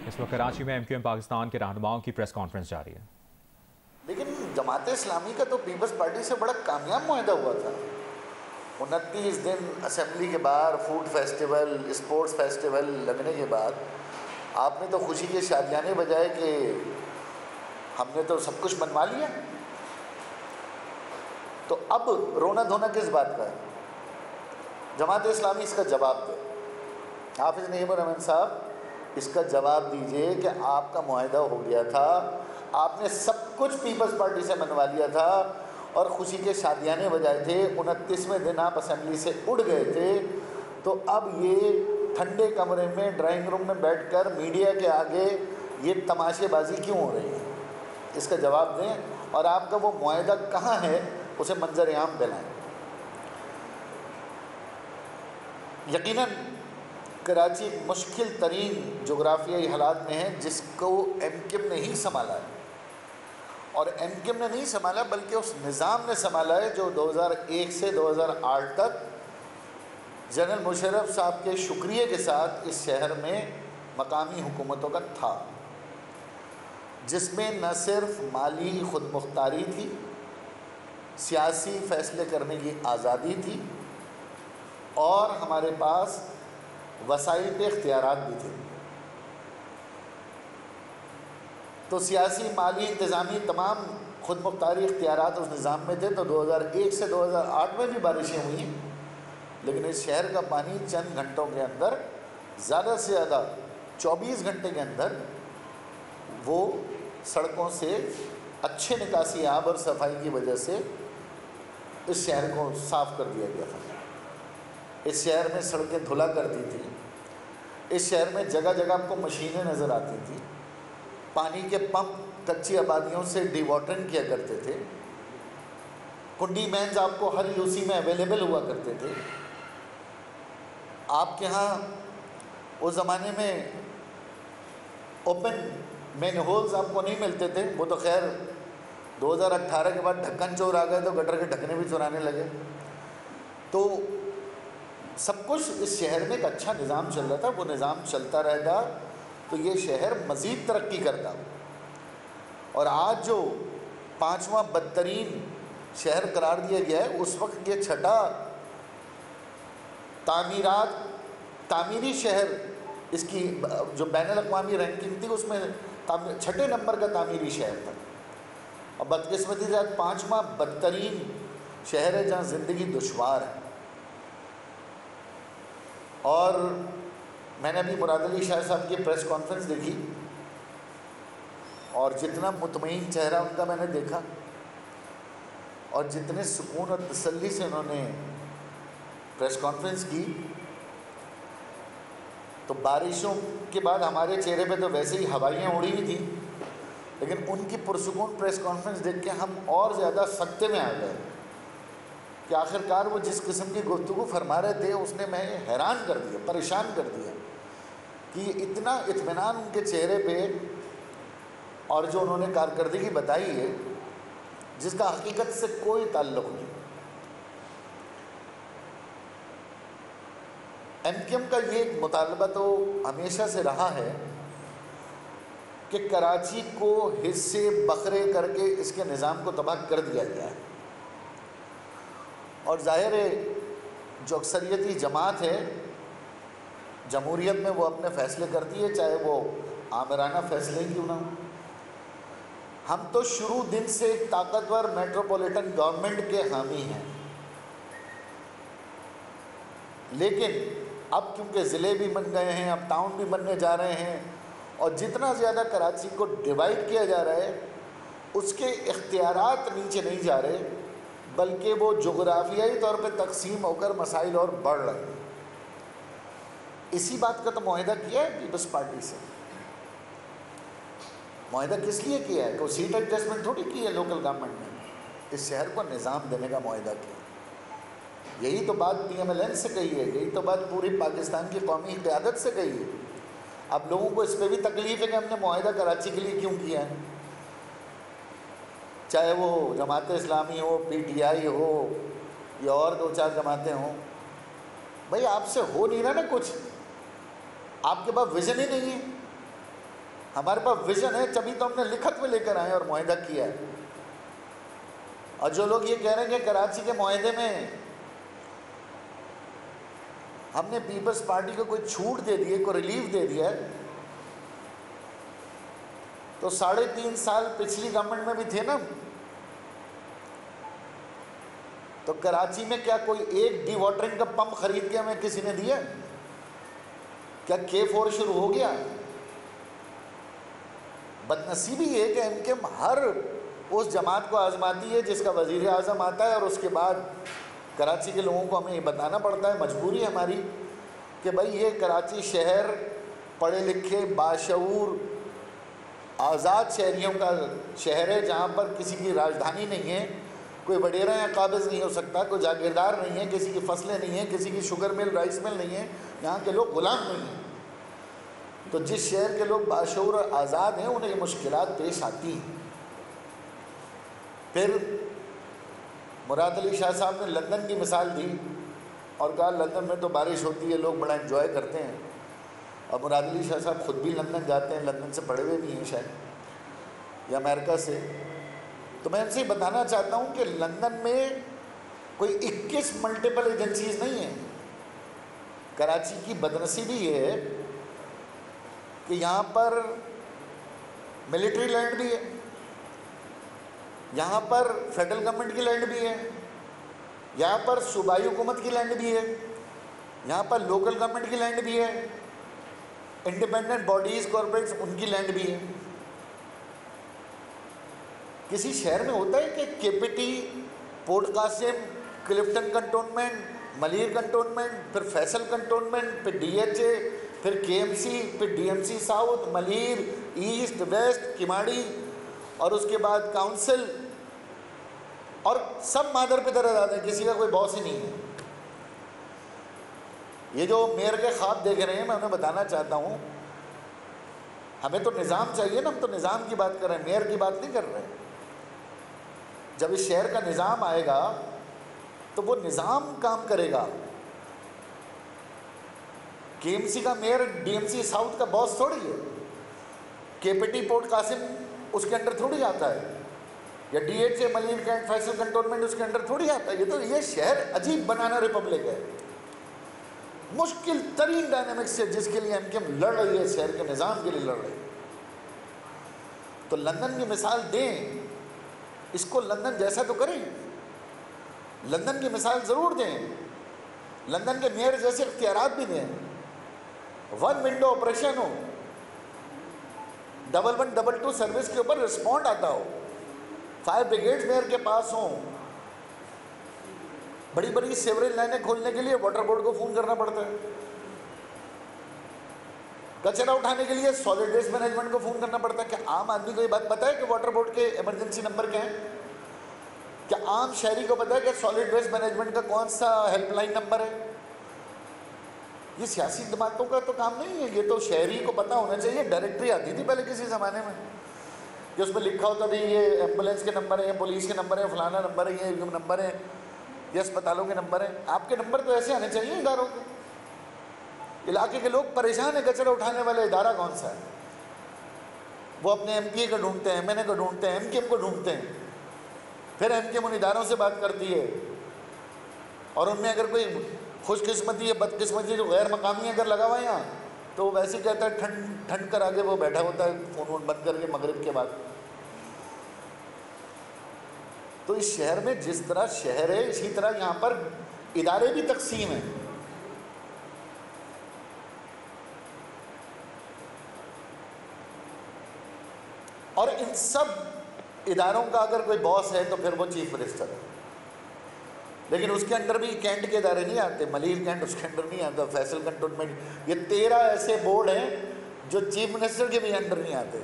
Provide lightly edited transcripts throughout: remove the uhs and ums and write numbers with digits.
इस वक्त कराची में MQM पाकिस्तान के रहनुमाओं की प्रेस कॉन्फ्रेंस जारी है। लेकिन जमात इस्लामी का तो पीपल्स पार्टी से बड़ा कामयाब मुआहदा हुआ था। 29 दिन असेंबली के बाहर फूड फेस्टिवल, स्पोर्ट्स फेस्टिवल लगने के बाद आपने तो खुशी के शादियाने बजाए कि हमने तो सब कुछ बनवा लिया। तो अब रोना धोना किस बात का है? जमात इस्लामी इसका जवाब दे। हाफिज़ नईमुर रहमान साहब, इसका जवाब दीजिए कि आपका मुआहदा हो गया था, आपने सब कुछ पीपल्स पार्टी से मनवा लिया था और खुशी के शादियाने बजाए थे। 29वें दिन आप असेंबली से उड़ गए थे, तो अब ये ठंडे कमरे में ड्राइंग रूम में बैठकर मीडिया के आगे ये तमाशेबाजी क्यों हो रही है? इसका जवाब दें और आपका वो मुआहदा कहाँ है उसे मंजर आम दिलाएं। यकीनन कराची एक मुश्किल तरीन जोग्राफियाई हालात में है जिसको MQM ने ही संभाला है, और MQM ने नहीं संभाला बल्कि उस निज़ाम ने संभाला है जो 2001 से 2008 तक जनरल मुशर्रफ साहब के शुक्रिया के साथ इस शहर में मकामी हुकूमतों का था, जिसमें न सिर्फ माली खुद मुख्तारी थी, सियासी फ़ैसले करने की आज़ादी थी और हमारे पास वसाइल पे इख्तियारात भी थे। तो सियासी, माली, इंतज़ामी तमाम खुद मुख्तारी इख्तियारात उस निज़ाम में थे। तो 2001 से 2008 में भी बारिशें हुई, लेकिन इस शहर का पानी चंद घंटों के अंदर, ज़्यादा से ज़्यादा 24 घंटे के अंदर वो सड़कों से अच्छे निकासी आब और सफाई की वजह से इस शहर को साफ़ कर दिया गया था। इस शहर में सड़कें धुला करती थी, इस शहर में जगह जगह आपको मशीनें नज़र आती थी, पानी के पंप कच्ची आबादियों से डिवाटरिंग किया करते थे, कुंडी मैन्स आपको हर यूसी में अवेलेबल हुआ करते थे। आपके यहाँ उस ज़माने में ओपन मेन होल्स आपको नहीं मिलते थे, वो तो खैर 2018 के बाद ढक्कन चोर आ गए तो गटर के ढक्कने भी चुराने लगे। तो सब कुछ इस शहर में एक अच्छा निज़ाम चल रहा था, वो निज़ाम चलता रहता तो ये शहर मज़ीद तरक्की करता। और आज जो 5वां बदतरीन शहर करार दिया गया है, उस वक्त ये छठा तामीरी शहर, इसकी जो बैनुल-अक़वामी रैंकिंग थी उसमें छठे नंबर का तामीरी शहर था। और बदकिस्मती से आज 5वां बदतरीन शहर है जहाँ ज़िंदगी दुश्वार है। और मैंने अभी मुराद अली शाह साहब की प्रेस कॉन्फ्रेंस देखी और जितना मुतमईन चेहरा उनका मैंने देखा और जितने सुकून और तसल्ली से उन्होंने प्रेस कॉन्फ्रेंस की, तो बारिशों के बाद हमारे चेहरे पे तो वैसे ही हवाइयाँ उड़ी हुई थी, लेकिन उनकी पुरसुकून प्रेस कॉन्फ्रेंस देख के हम और ज़्यादा सख्ते में आ गए कि आखिरकार वो जिस किस्म की गुफ्तगू फरमा रहे थे उसने मैं हैरान कर दिया, परेशान कर दिया कि इतना इत्मीनान उनके चेहरे पे, और जो उन्होंने कारकर्दगी बताई है जिसका हकीकत से कोई ताल्लुक़ नहीं। MQM का ये एक मुतालबा तो हमेशा से रहा है कि कराची को हिस्से बखरे करके इसके निज़ाम को तबाह कर दिया गया है, और ज़ाहिर है जो अक्सरियती जमात है जमहूरियत में वो अपने फ़ैसले करती है, चाहे वो आमिराना फ़ैसले क्यों ना हो। हम तो शुरू दिन से एक ताकतवर मेट्रोपॉलिटन गवर्नमेंट के हामी हैं, लेकिन अब क्योंकि ज़िले भी बन गए हैं, अब टाउन भी बनने जा रहे हैं, और जितना ज़्यादा कराची को डिवाइड किया जा रहा है उसके इख्तियारात नीचे नहीं जा रहे, बल्कि वो जोग्राफियाई तौर पे तकसीम होकर मसाइल और बढ़ रहे हैं। इसी बात का तो मुआहदा किया है पीपल्स पार्टी से। मुआहदा किस लिए किया है? कोई सीट एडजस्टमेंट थोड़ी की है लोकल गवर्नमेंट ने, इस शहर को निज़ाम देने का मुआहदा किया। यही तो बात PMLN से कही है, यही तो बात पूरी पाकिस्तान की कौमी क़यादत से कही है। अब लोगों को इस पर भी तकलीफ़ है कि हमने मुआहदा कराची के लिए क्यों किया है, चाहे वो जमात इस्लामी हो, PTI हो या और 2-4 जमातें हों। भाई आपसे हो नहीं रहा ना कुछ, आपके पास विज़न ही नहीं है। हमारे पास विजन है, तभी तो हमने लिखत में लेकर आए और मुआहदा किया है। और जो लोग ये कह रहे हैं कि कराची के मुआहदे में हमने पीपल्स पार्टी को कोई छूट दे दी है, कोई रिलीफ दे दिया है, तो 3.5 साल पिछली गवर्नमेंट में भी थे ना, तो कराची में क्या कोई एक डी वाटरिंग का पंप खरीद के हमें किसी ने दिया? क्या K4 शुरू हो गया? बदनसीबी है कि एमकेएम हर उस जमात को आजमाती है जिसका वजीर आज़म आता है, और उसके बाद कराची के लोगों को हमें ये बताना पड़ता है, मजबूरी है हमारी, कि भाई ये कराची शहर पढ़े लिखे बाशऊर आज़ाद शहरियों का शहर है, जहाँ पर किसी की राजधानी नहीं है, कोई वडेरा या काबिज़ नहीं हो सकता, कोई जागीरदार नहीं है, किसी की फसलें नहीं हैं, किसी की शुगर मिल राइस मिल नहीं है, यहाँ के लोग गुलाम नहीं हैं। तो जिस शहर के लोग बाशऊर और आज़ाद हैं उन्हें ये मुश्किलात पेश आती हैं। फिर मुराद अली शाह साहब ने लंदन की मिसाल दी और कहा लंदन में तो बारिश होती है, लोग बड़ा एंजॉय करते हैं। और मुराद अली शाह साहब खुद भी लंदन जाते हैं, लंदन से पढ़े हुए भी हैं शायद, या अमेरिका से। तो मैं इनसे बताना चाहता हूँ कि लंदन में कोई 21 मल्टीपल एजेंसीज नहीं हैं। कराची की बदनसीबी ये है कि यहाँ पर मिलिट्री लैंड भी है, यहाँ पर फेडरल गवर्नमेंट की लैंड भी है, यहाँ पर सूबाई हुकूमत की लैंड भी है, यहाँ पर लोकल गवर्नमेंट की लैंड भी है, इंडिपेंडेंट बॉडीज़ कॉरपोरेट्स उनकी लैंड भी है। किसी शहर में होता है कि KPT, port Qasim, Clifton cantonment, Malir cantonment, फिर फैसल कंटोनमेंट, फिर डीएचए, फिर केएमसी, फिर DMC south, Malir, east, west, Kemari, और उसके बाद काउंसिल, और सब मादर पे दर्द आते हैं, किसी का कोई बॉस ही नहीं है। ये जो मेयर के ख्वाब देख रहे हैं, मैं उन्हें बताना चाहता हूँ, हमें तो निज़ाम चाहिए ना, हम तो निज़ाम की बात कर रहे हैं, मेयर की बात नहीं कर रहे हैं। जब इस शहर का निज़ाम आएगा तो वो निज़ाम काम करेगा। केएमसी का मेयर डीएमसी साउथ का बॉस थोड़ी है, केपीटी पोर्ट कासिम उसके अंडर थोड़ी आता है, या DHA Malir cantt Faisal cantonment उसके अंडर थोड़ी आता है। ये शहर अजीब बनाना रिपब्लिक है, मुश्किल तरीन डायनेमिक्स से जिसके लिए एमकेएम लड़ रही है, शहर के निज़ाम के लिए लड़ रही है। तो लंदन की मिसाल दें, इसको लंदन जैसा तो करें, लंदन की मिसाल ज़रूर दें, लंदन के मेयर जैसे इख्तियारात भी दें, 1 विंडो ऑपरेशन हो, 1122 सर्विस के ऊपर रिस्पॉन्ड आता हो, फायर ब्रिगेड मेयर के पास हो। बड़ी बड़ी सेवरेज लाइनें खोलने के लिए वाटर बोर्ड को फ़ोन करना पड़ता है, कचरा उठाने के लिए सॉलिड वेस्ट मैनेजमेंट को फ़ोन करना पड़ता है। क्या आम आदमी को ये बात पता है कि वाटर बोर्ड के इमरजेंसी नंबर क्या है? क्या आम शहरी को पता है कि सॉलिड वेस्ट मैनेजमेंट का कौन सा हेल्पलाइन नंबर है? ये सियासी दिमागों का तो काम नहीं है, ये तो शहरी को पता होना चाहिए। डायरेक्टरी आती थी पहले किसी ज़माने में कि उसमें लिखा होता भी ये एम्बुलेंस के नंबर है, पुलिस के नंबर है, फलाना नंबर है, ये नंबर है, ये अस्पतालों के नंबर हैं। आपके नंबर तो ऐसे आने चाहिए इदारों के। इलाके के लोग परेशान है, कचरा उठाने वाला इदारा कौन सा है? वो अपने एमपीए को ढूंढते हैं, एमएनए को ढूंढते हैं, एमकेएम को ढूंढते हैं, फिर एमकेएम उन इदारों से बात करती है, और उनमें अगर कोई खुशकिस्मती या बदकिस्मती जो गैर मकामी अगर लगा हुआ है यहाँ, तो वो वैसे कहता है ठंड ठंड कर आगे वो बैठा होता है फ़ोन वोन बंद करके मगरिब के बाद। तो इस शहर में जिस तरह शहर है, इसी तरह यहाँ पर इदारे भी तकसीम हैं। और इन सब इदारों का अगर कोई बॉस है तो फिर वो चीफ मिनिस्टर है, लेकिन उसके अंडर भी कैंट के इदारे नहीं आते, मलीर कैंट उसके अंडर नहीं आता, फैसल कंटोनमेंट, ये 13 ऐसे बोर्ड हैं जो चीफ मिनिस्टर के भी अंडर नहीं आते।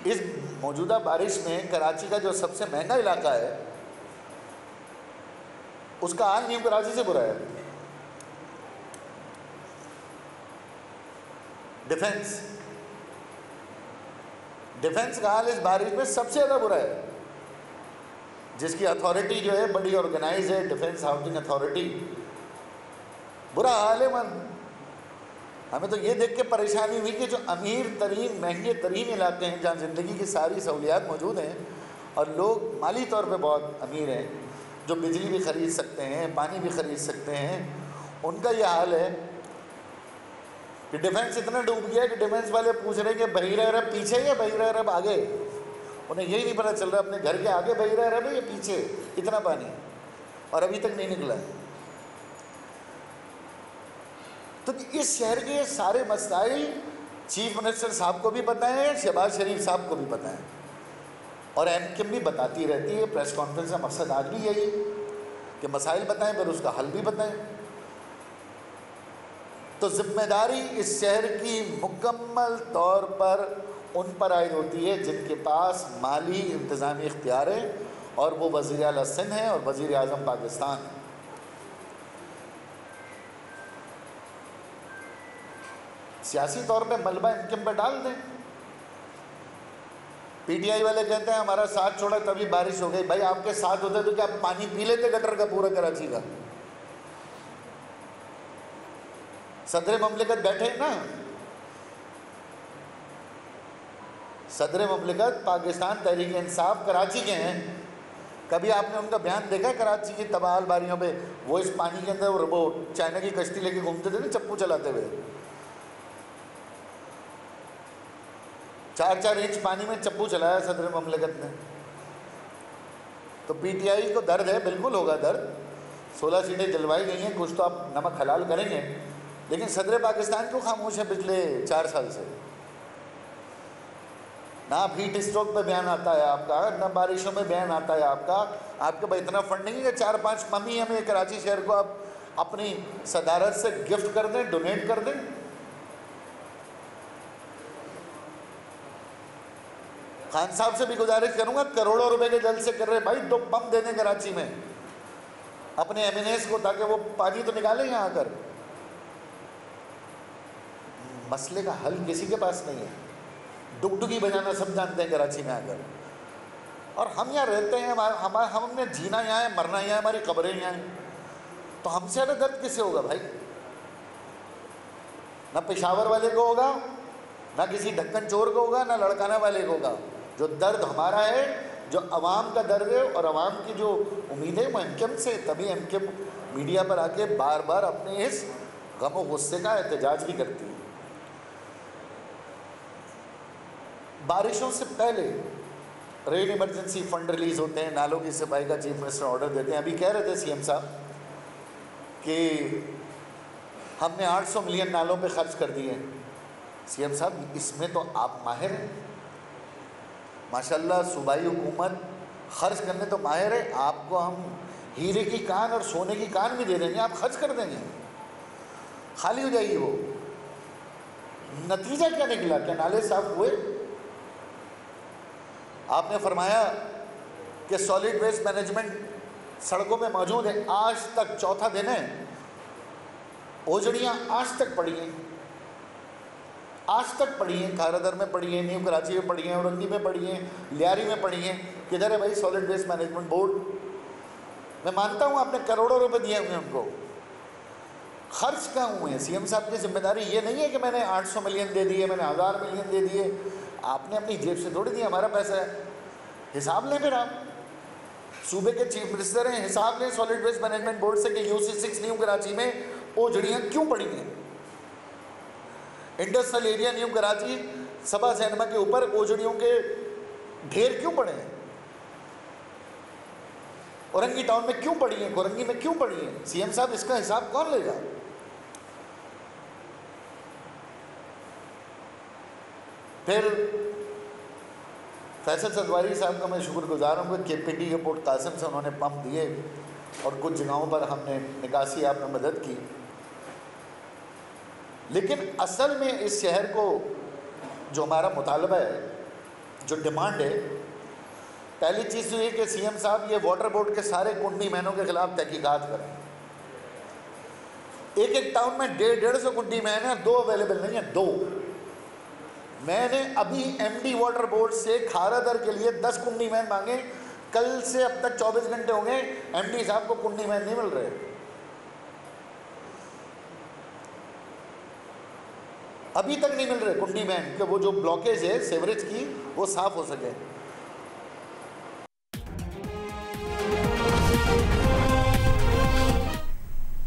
इस मौजूदा बारिश में कराची का जो सबसे महंगा इलाका है उसका हाल न्यू कराची से बुरा है। डिफेंस का हाल इस बारिश में सबसे ज़्यादा बुरा है, जिसकी अथॉरिटी जो है बड़ी ऑर्गेनाइज है, डिफेंस हाउसिंग अथॉरिटी। बुरा हाल है मन। हमें तो ये देख के परेशानी हुई कि जो अमीर तरीन महंगे तरीन इलाके हैं जहाँ ज़िंदगी की सारी सहूलियात मौजूद हैं और लोग माली तौर पे बहुत अमीर हैं, जो बिजली भी ख़रीद सकते हैं, पानी भी ख़रीद सकते हैं, उनका ये हाल है कि डिफेंस इतना डूब गया कि डिफेंस वाले पूछ रहे हैं कि बहिरा अरब पीछे या बहिरा अरब आगे। उन्हें यही नहीं पता चल रहा अपने घर के आगे बहिरा अरब है या पीछे, इतना पानी और अभी तक नहीं निकला है। तो इस शहर के सारे मसाइल चीफ मिनिस्टर साहब को भी पता है, शहबाज शरीफ साहब को भी पता है और एमक्यूएम भी बताती रहती है। प्रेस कॉन्फ्रेंस का मकसद आज भी यही कि मसाइल बताएं पर उसका हल भी बताएं। तो जिम्मेदारी इस शहर की मुकम्मल तौर पर उन पर आयद होती है जिनके पास माली इंतज़ामी इख्तियार है और वो वज़ीर आला सिंध हैं और वज़ीर आज़म पाकिस्तान है। सियासी तौर पे मलबा एमक्यूएम पर डाल दें। पीटीआई वाले कहते हैं हमारा साथ छोड़ा तभी बारिश हो गई। भाई आपके साथ होते तो क्या आप पानी पी लेते गटर का पूरा कराची का? सदर ममलिकत बैठे ना, सदर ममलिकत पाकिस्तान तहरीक इंसाफ कराची के हैं। कभी आपने उनका बयान देखा कराची की तबाहल बारियों पे? वो इस पानी के अंदर वो चाइना की कश्ती लेके घूमते थे ना चप्पू चलाते हुए, 4-4 इंच पानी में चप्पू चलाया सदर ममलिकत ने। तो पीटीआई को दर्द है, बिल्कुल होगा दर्द। 16 सीटें जलवाई गई हैं, कुछ तो आप नमक हलाल करेंगे, लेकिन सदर पाकिस्तान क्यों खामोश है पिछले 4 साल से? ना हीट स्ट्रोक पे बयान आता है आपका, ना बारिशों में बयान आता है आपका। आपके पास इतना फंड नहीं है 4-5 मम्मी हमें कराची शहर को आप अपनी सदारत से गिफ्ट कर दें, डोनेट कर दें। खान साहब से भी गुजारिश करूंगा, करोड़ों रुपए के जल से कर रहे भाई 2 पंप दे दें कराची में अपने एमएनएस को, ताकि वो पानी तो निकालें यहाँ आकर। मसले का हल किसी के पास नहीं है, डुगडुगी बजाना सब जानते हैं कराची में आकर। और हम यहाँ रहते हैं, हमने जीना यहाँ है, मरना यहाँ है, हमारी कब्रें यहाँ हैं, तो हमसे ज़्यादा दर्द किससे होगा भाई? ना पेशावर वाले को होगा, ना किसी ढक्कन चोर को होगा, ना लड़काना वाले को होगा। जो दर्द हमारा है, जो अवाम का दर्द है और अवाम की जो उम्मीद है वो एमक्यूएम से। तभी एमक्यूएम मीडिया पर आके बार बार अपने इस गम और गुस्से का एहतजाज भी करती है। बारिशों से पहले रेन इमरजेंसी फंड रिलीज़ होते हैं, नालों की सफाई का चीफ मिनिस्टर ऑर्डर देते हैं। अभी कह रहे थे सीएम साहब कि हमने 800 मिलियन नालों पे खर्च कर दिए। सीएम साहब इसमें तो आप माहिर हैं, माशाल्लाह सूबाई हुकूमत खर्च करने तो माहिर है। आपको हम हीरे की कान और सोने की कान भी दे देंगे, आप खर्च कर देंगे, खाली हो जाएगी वो। नतीजा क्या निकला? क्या नाले साफ हुए? आपने फरमाया कि सॉलिड वेस्ट मैनेजमेंट सड़कों में मौजूद है, आज तक चौथा दिन है, ओजड़ियाँ आज तक पड़ी हैं, आज तक पड़ी हैं। खारादर में पड़ी हैं, न्यू कराची में पड़ी हैं, औरंगी में पड़ी हैं, लियारी में पड़ी हैं। किधर है भाई सॉलिड वेस्ट मैनेजमेंट बोर्ड? मैं मानता हूँ आपने करोड़ों रुपए दिए हुए उनको, खर्च कहाँ हुए हैं? सीएम साहब की जिम्मेदारी ये नहीं है कि मैंने 800 मिलियन दे दिए, मैंने 1000 मिलियन दे दिए। आपने अपनी जेब से थोड़ी दिया, हमारा पैसा है, हिसाब लें। फिर आप सूबे के चीफ मिनिस्टर हैं, हिसाब लें सॉलिड वेस्ट मैनेजमेंट बोर्ड से कि UC6 न्यू कराची में ओजड़ियाँ क्यों पड़ी हैं? इंडस्ट्रियल एरिया न्यू कराची सबा सिनेमा के ऊपर ओजड़ियों के ढेर क्यों पड़े हैं? औरंगी टाउन में क्यों पड़ी हैं? कोरंगी में क्यों पड़ी हैं? सीएम साहब इसका हिसाब कौन लेगा? फिर फैसल सदवारी साहब का मैं शुक्रगुजार हूँ कि KPT के पोर्ट कासिम से उन्होंने पंप दिए और कुछ जगहों पर हमने निकासी आपने मदद की। लेकिन असल में इस शहर को जो हमारा मुतालबा है, जो डिमांड है, पहली चीज़ तो ये कि सीएम साहब ये वाटर बोर्ड के सारे कुंडी मैनों के खिलाफ तहकीकात करें। एक टाउन में 150 कुंडी मैन है, 2 अवेलेबल नहीं है, 2। मैंने अभी MD वाटर बोर्ड से खारादर के लिए 10 कुंडी मैन मांगे, कल से अब तक 24 घंटे हो गए, MD साहब को कुंडी मैन नहीं मिल रहे। अभी तक नहीं मिल रहे कुंडी बैंड, कि वो जो ब्लॉकेज है सेवरेज की वो साफ़ हो सके।